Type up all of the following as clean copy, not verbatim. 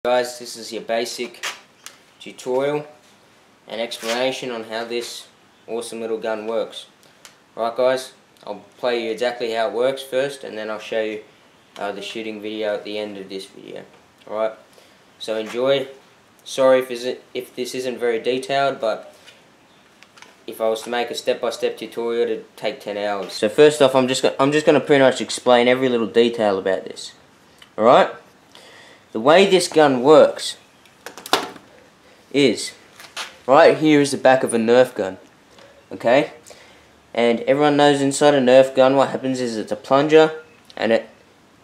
Guys, this is your basic tutorial and explanation on how this awesome little gun works. Alright guys, I'll play you exactly how it works first, and then I'll show you the shooting video at the end of this video. Alright, so enjoy. Sorry if this isn't very detailed, but if I was to make a step-by-step tutorial, it'd take 10 hours. So first off, I'm just going to pretty much explain every little detail about this. Alright? The way this gun works is, right here is the back of a Nerf gun, okay? And everyone knows inside a Nerf gun what happens is it's a plunger, and it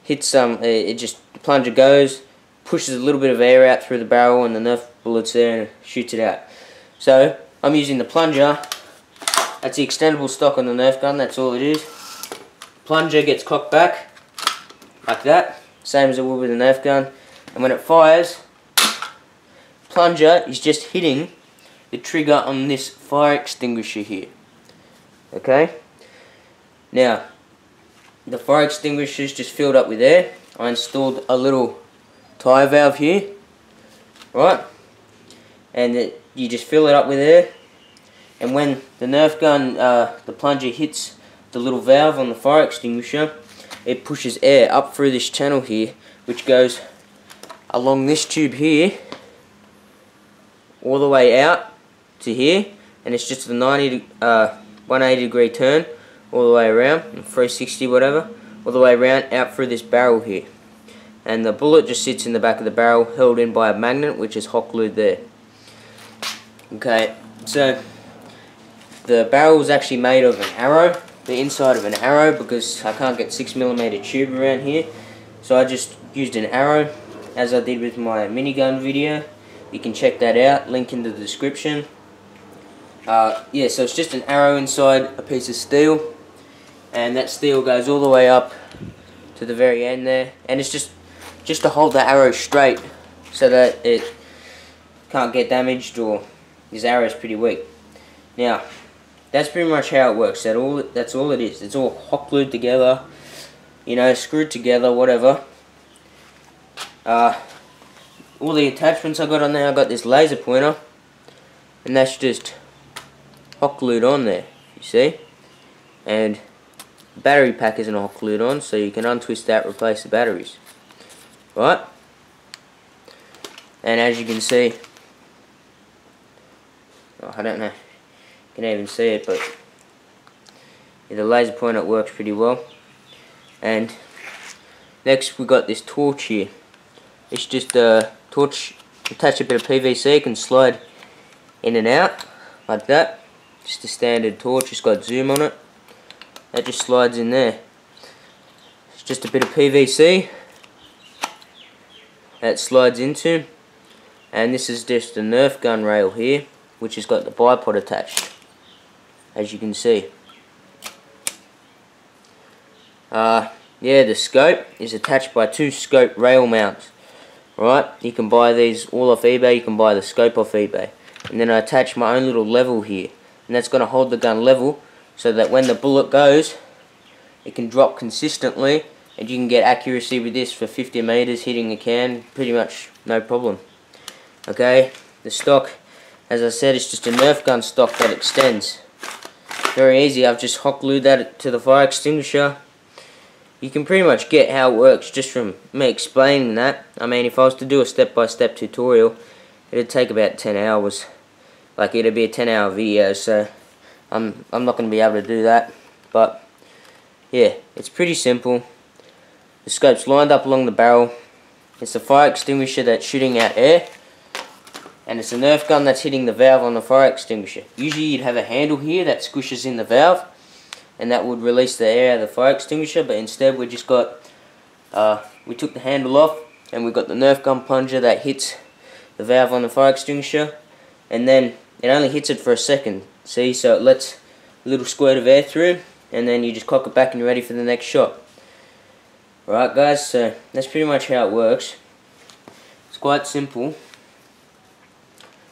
hits the plunger goes, pushes a little bit of air out through the barrel, and the Nerf bullet's there and shoots it out. So, I'm using the plunger. That's the extendable stock on the Nerf gun, that's all it is. Plunger gets cocked back, like that, same as it would with a Nerf gun. And when it fires, plunger is just hitting the trigger on this fire extinguisher here. Okay? Now, the fire extinguisher is just filled up with air. I installed a little tire valve here, right? And you just fill it up with air. And when the Nerf gun, the plunger hits the little valve on the fire extinguisher, it pushes air up through this channel here, which goes along this tube here, all the way out to here, and it's just a 180 degree turn all the way around, 360 whatever, all the way around out through this barrel here. And the bullet just sits in the back of the barrel, held in by a magnet, which is hot glued there. Okay, so the barrel is actually made of an arrow, the inside of an arrow, because I can't get 6mm tube around here, so I just used an arrow, as I did with my minigun video. You can check that out, link in the description. Yeah, so it's just an arrow inside a piece of steel, and that steel goes all the way up to the very end there, and it's just to hold the arrow straight so that it can't get damaged, or this arrow is pretty weak. Now, that's pretty much how it works. That's all it is. It's all hot glued together, you know, screwed together, whatever. All the attachments I got on there, I got this laser pointer, and that's just hot glued on there, you see? And the battery pack isn't hot glued on, so you can untwist that, replace the batteries. Right? And as you can see, I don't know, you can even see it, but yeah, the laser pointer works pretty well. And next we got this torch here. It's just a torch, attach a bit of PVC, can slide in and out like that. Just a standard torch, it's got zoom on it. That just slides in there. It's just a bit of PVC that slides into, and this is just a Nerf gun rail here, which has got the bipod attached, as you can see. Yeah, the scope is attached by 2 scope rail mounts. Right, you can buy these all off eBay, you can buy the scope off eBay. And then I attach my own little level here, and that's going to hold the gun level so that when the bullet goes, it can drop consistently, and you can get accuracy with this for 50 meters hitting a can, pretty much no problem. Okay, the stock, as I said, it's just a Nerf gun stock that extends. Very easy, I've just hot glued that to the fire extinguisher. You can pretty much get how it works just from me explaining that. I mean, if I was to do a step-by-step tutorial, it'd take about 10 hours. Like, it'd be a 10-hour video, so I'm not going to be able to do that. But, yeah, it's pretty simple. The scope's lined up along the barrel. It's the fire extinguisher that's shooting out air. And it's a Nerf gun that's hitting the valve on the fire extinguisher. Usually you'd have a handle here that squishes in the valve, and that would release the air out of the fire extinguisher, but instead we just got, we took the handle off, and we got the Nerf gun plunger that hits the valve on the fire extinguisher, and then it only hits it for a second, see, so it lets a little squirt of air through, and then you just cock it back and you're ready for the next shot. Alright guys, so that's pretty much how it works. It's quite simple.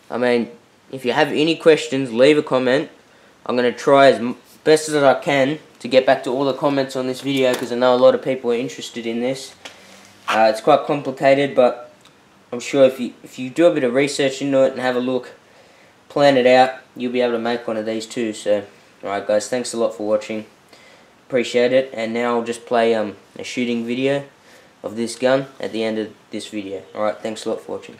I mean, if you have any questions, leave a comment. I'm going to try as best as I can to get back to all the comments on this video, because I know a lot of people are interested in this. It's quite complicated, but I'm sure if you do a bit of research into it and have a look, plan it out, you'll be able to make one of these too. So, alright guys, thanks a lot for watching. Appreciate it. And now I'll just play a shooting video of this gun at the end of this video. Alright, thanks a lot for watching.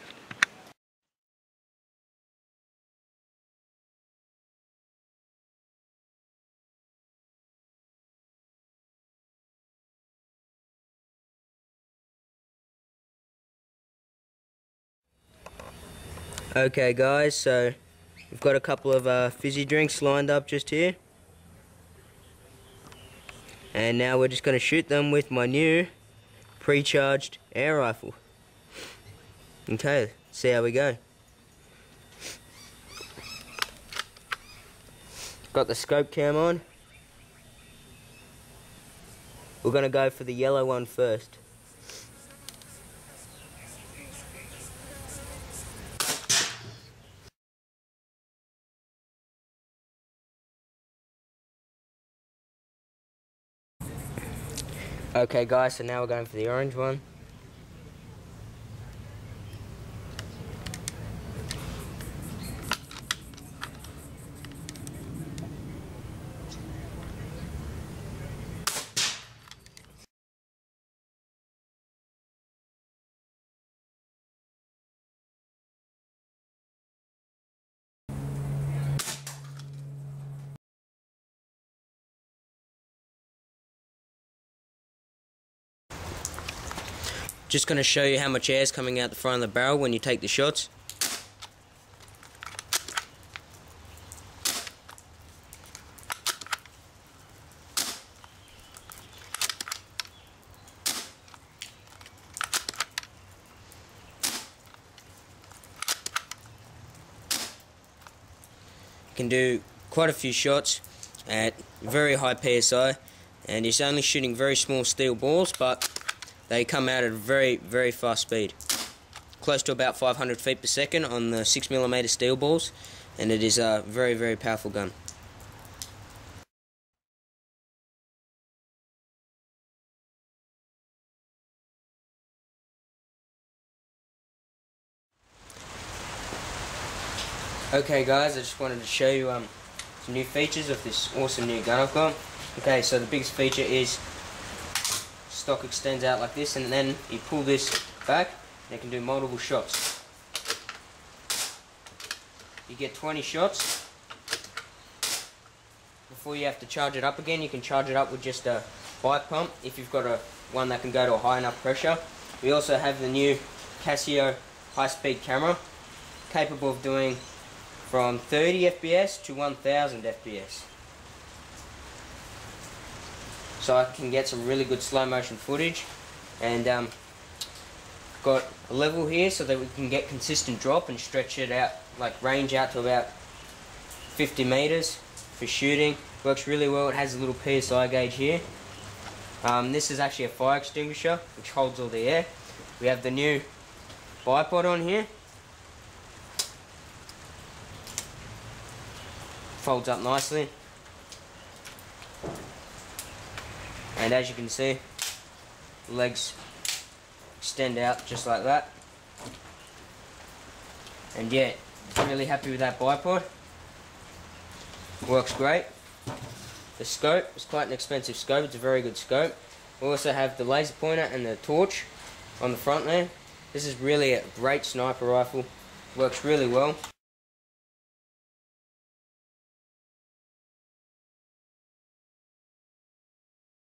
Okay guys, so we've got a couple of fizzy drinks lined up just here. And now we're just going to shoot them with my new pre-charged air rifle. Okay, see how we go. Got the scope cam on. We're going to go for the yellow one first. Okay guys, so now we're going for the orange one. Just going to show you how much air is coming out the front of the barrel when you take the shots. You can do quite a few shots at very high PSI, and it's only shooting very small steel balls, but they come out at a very, very fast speed. Close to about 500 feet per second on the 6mm steel balls, and it is a very, very powerful gun. Okay guys, I just wanted to show you some new features of this awesome new gun I've got. Okay, so the biggest feature is stock extends out like this, and then you pull this back and you can do multiple shots. You get 20 shots. Before you have to charge it up again, you can charge it up with just a bike pump if you've got one that can go to a high enough pressure. We also have the new Casio high-speed camera, capable of doing from 30 FPS to 1000 FPS. So I can get some really good slow motion footage, and got a level here so that we can get consistent drop and stretch it out, like range out to about 50 meters for shooting. Works really well. It has a little PSI gauge here. This is actually a fire extinguisher which holds all the air. We have the new bipod on here. Folds up nicely. And as you can see, the legs extend out just like that. And yeah, really happy with that bipod. Works great. The scope is quite an expensive scope. It's a very good scope. We also have the laser pointer and the torch on the front there. This is really a great sniper rifle. Works really well.